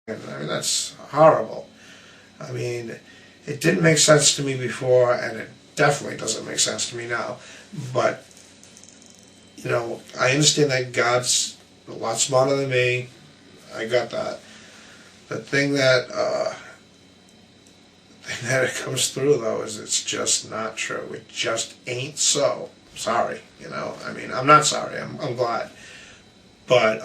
I mean, that's horrible. I mean, it didn't make sense to me before, and it definitely doesn't make sense to me now. But, I understand that God's a lot smarter than me. I got that. The thing that it comes through, though, is it's just not true. It just ain't so. Sorry, I mean, I'm not sorry. I'm glad. But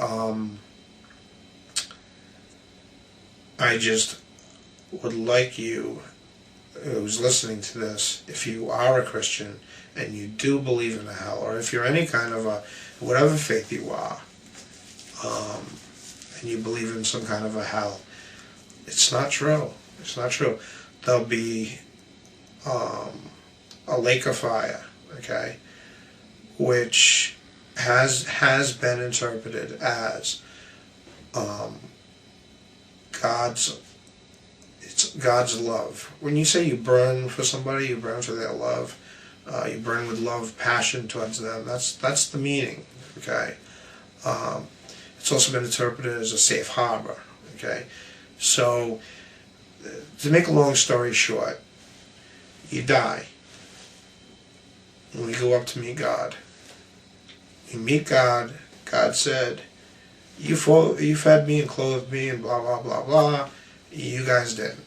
I just would like you, who's listening to this, if you are a Christian and you do believe in a hell, or if you're any kind of whatever faith you are, and you believe in some kind of a hell, it's not true. It's not true. There'll be a lake of fire, okay, which has been interpreted as God's it's God's love. When you say you burn for somebody, you burn for their love. You burn with love, passion towards them. That's the meaning. Okay. It's also been interpreted as a safe harbor. Okay. So, to make a long story short, you die, and we go up to meet God. You meet God. God said, you fed me and clothed me and blah, blah, blah, blah. You guys didn't.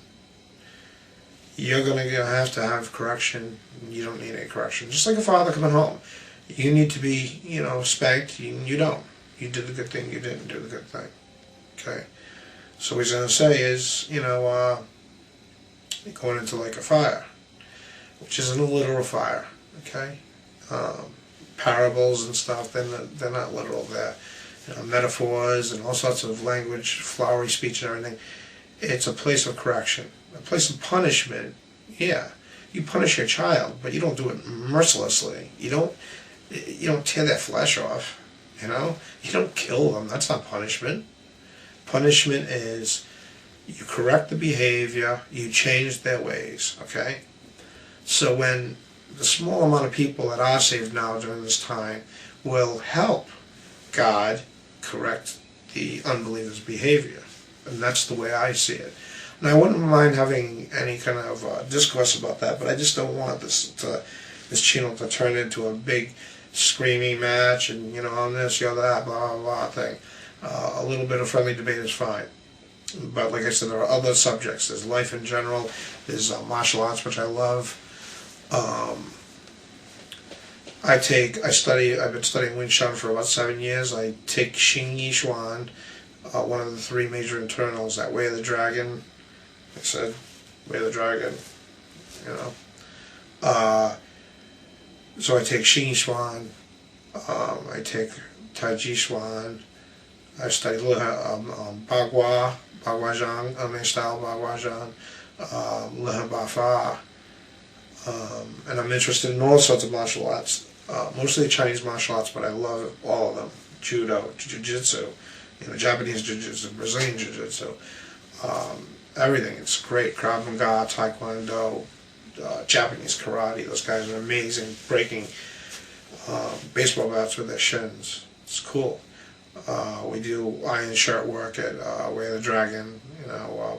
You're going to have to have correction. You don't need any correction. Just like a father coming home. You need to be, spanked. You don't. You did the good thing. You didn't do the good thing. Okay? So what he's going to say is, you're going into like a fire, which isn't a literal fire. Okay? Parables and stuff, they're not literal. They're metaphors and all sorts of language, flowery speech and everything. It's a place of correction, a place of punishment. Yeah, you punish your child, but you don't do it mercilessly. You don't tear their flesh off. You don't kill them. That's not punishment. Punishment is you correct the behavior, you change their ways. Okay, so when the small amount of people that are saved now during this time will help God correct the unbeliever's behavior. And that's the way I see it. And I wouldn't mind having any kind of discourse about that, but I just don't want this channel to turn into a big screaming match and, on this, you're that, blah, blah, blah thing. A little bit of friendly debate is fine. But like I said, there are other subjects. There's life in general. There's martial arts, which I love. I've been studying Wing Chun for about 7 years. I take Hsing-i, one of the three major internals, that Way of the Dragon. I said, Way of the Dragon, So I take Hsing-i, I take Tai Chi Chuan. I study Bagua, style Bagua, Bafa. And I'm interested in all sorts of martial arts, mostly Chinese martial arts, but I love all of them. Judo, Jiu-Jitsu, Japanese Jiu-Jitsu, Brazilian Jiu-Jitsu, everything. It's great. Krav Maga, Taekwondo, Japanese Karate. Those guys are amazing, breaking baseball bats with their shins. It's cool. We do iron shirt work at Way of the Dragon,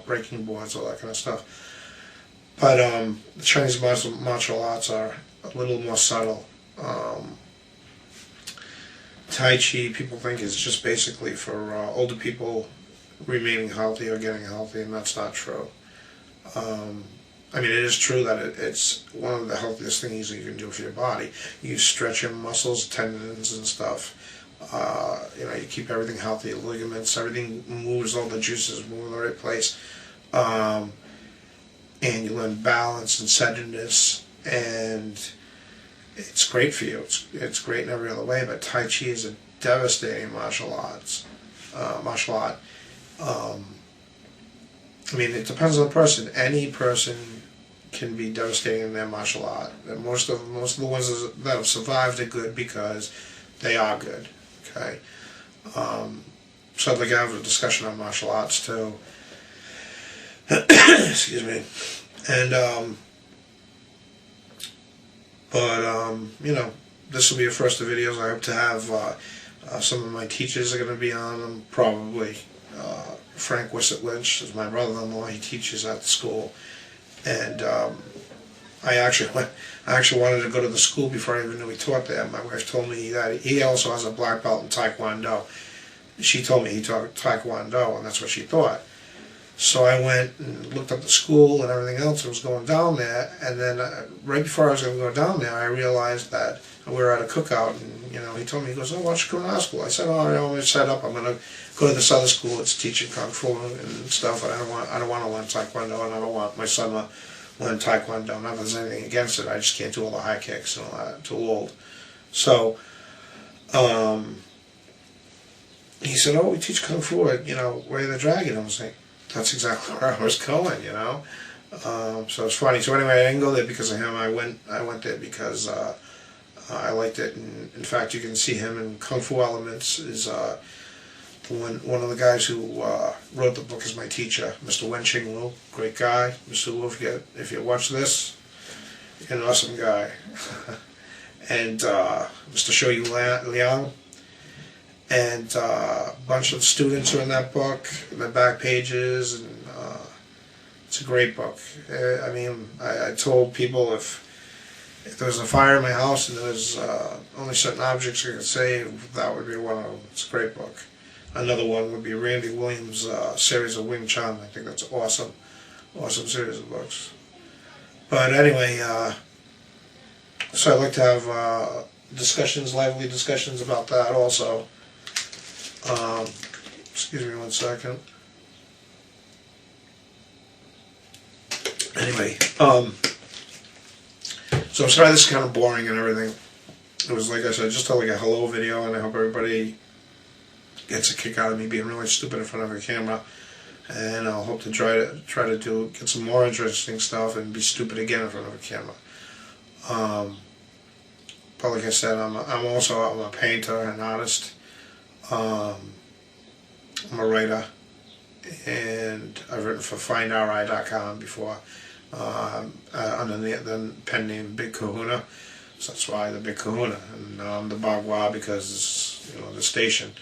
breaking boards, all that kind of stuff. But the Chinese martial arts are a little more subtle. Tai Chi, people think, is just basically for older people remaining healthy or getting healthy, and that's not true. I mean, it is true that it's one of the healthiest things you can do for your body. You stretch your muscles, tendons, and stuff. You keep everything healthy, ligaments, everything moves, all the juices move in the right place. And you learn balance and centeredness, and it's great for you. It's great in every other way, but Tai Chi is a devastating martial art. I mean, it depends on the person. Any person can be devastating in their martial art. And most of the ones that have survived are good because they are good. Okay. So I'd like to have a discussion on martial arts too. Excuse me. And this will be the first of videos. I hope to have some of my teachers are going to be on them, probably. Frank Wissett Lynch is my brother-in-law. He teaches at the school, and I actually wanted to go to the school before I even knew he taught there. My wife told me that he also has a black belt in Taekwondo. She told me he taught Taekwondo, and that's what she thought. So I went and looked up the school and everything else. I was going down there, and then right before I was going to go down there, I realized that we were at a cookout, and he told me, he goes, "Oh, why don't you go to our school?" I said, "Oh, I'm going to set up. I'm going to go to this other school that's teaching kung fu and stuff. And I don't want to learn Taekwondo, and I don't want my son to learn Taekwondo. Not that there's anything against it. I just can't do all the high kicks and all that. I'm too old." So he said, "Oh, we teach kung fu at Way of the Dragon." I was like, that's exactly where I was going, So it's funny. So anyway, I didn't go there because of him. I went there because I liked it. And in fact, you can see him in Kung Fu Elements. Is one of the guys who wrote the book is my teacher, Mr. Wen-Ching Lu. Great guy, Mr. Lu. If you watch this, you're an awesome guy. And Mr. Shoyu Liang. And a bunch of students are in that book, in the back pages, and it's a great book. I told people if there was a fire in my house and there was only certain objects I could save, that would be one of them. It's a great book. Another one would be Randy Williams' series of Wing Chun. I think that's awesome series of books. But anyway, so I'd like to have lively discussions about that also. Excuse me 1 second. Anyway, so I'm sorry this is kind of boring and everything. It was, like I said, just like a hello video, and I hope everybody gets a kick out of me being really stupid in front of a camera. And I'll hope to try to get some more interesting stuff and be stupid again in front of a camera. But like I said, I'm a painter, an artist. I'm a writer, and I've written for FindRI.com before under the pen name Big Kahuna, so that's why the Big Kahuna, and I'm the Bagua because it's the station.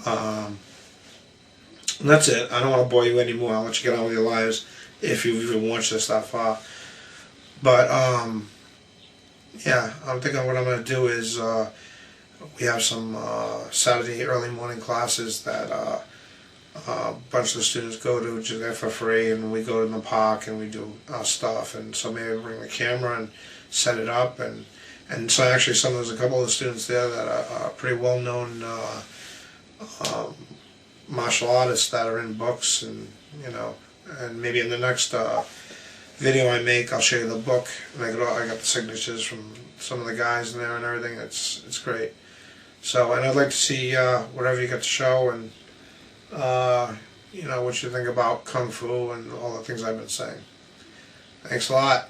And that's it. I don't want to bore you anymore. I'll let you get on with your lives if you've even watched this that far. But yeah, I'm thinking what I'm going to do is we have some Saturday early morning classes that a bunch of the students go to just there for free, and we go to the park and we do stuff, and so maybe bring the camera and set it up, and so actually there's a couple of the students there that are pretty well known martial artists that are in books, and and maybe in the next video I make I'll show you the book, and I got the signatures from some of the guys in there and everything. It's great. So, and I'd like to see whatever you got to show, and what you think about Kung Fu and all the things I've been saying. Thanks a lot.